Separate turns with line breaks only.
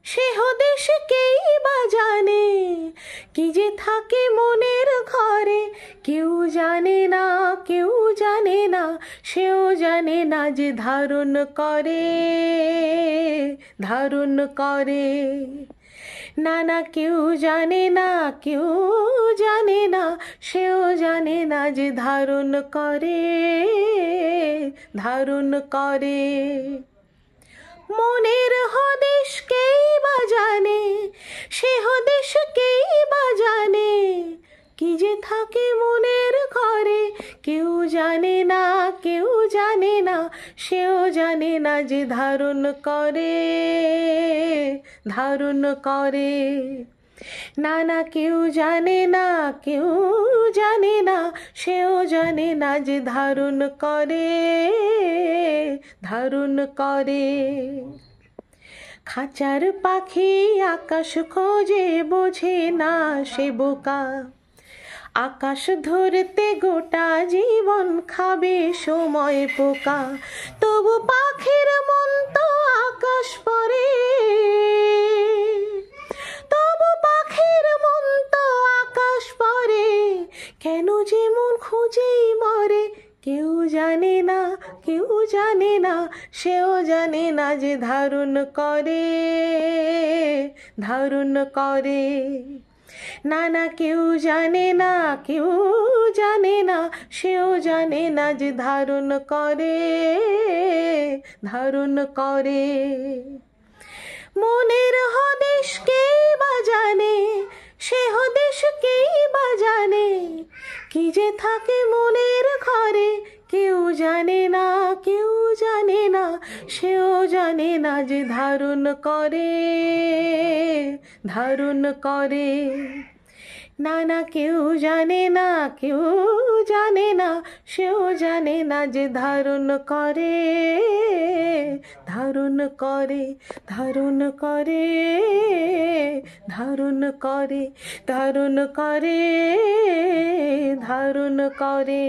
সেহ দেশকেই বা জানে কি যে থাকে মনের ঘরে। কেউ জানে না, কেউ জানে না, সেও জানে না যে ধারণ করে, ধারণ করে। না না, কেউ জানে না, কেউ জানে না, সেও জানে না যে ধারণ করে, ধারণ করে। মনের হদেশকেই বা জানে, সে হদেশকেই বা জানে কি যে থাকে মনের ঘরে। কেউ জানে না, কেউ জানে না, সেও জানে না যে ধারণ করে, ধারণ করে। না না, কেউ জানে না, কেউ জানে না, সেও জানে না যে ধারণ করে, ধারণ করে। খাঁচার পাখি আকাশ খোঁজে, বোঝে না সে বোকা। আকাশ ধরতে গোটা জীবন খাবে সময় পোকা। তবু পাখির মন তো আকাশ পরে, তবু পাখির মন তো আকাশ পরে। কেন যে মন খুঁজেই মরে, কেউ জানে না, কেউ জানে না, সেও জানে না যে ধারণ করে, ধারণ করে। না না, কেউ জানে না, কেউ জানে না, সেও জানে না যে ধারণ করে, ধারণ করে। মনের হদেশকেই বা জানে, সে হদেশকেই বা জানে কি যে থাকে মনের ঘরে। কেউ জানে না, কেউ জানে না, সেও জানে না যে ধারণ করে, ধারণ করে। না না, কেউ জানে না, কেউ জানে না, সেও জানে না যে ধারণ করে, ধারণ করে, ধারণ করে, ধারণ করে, ধারণ করে, ধারণ করে।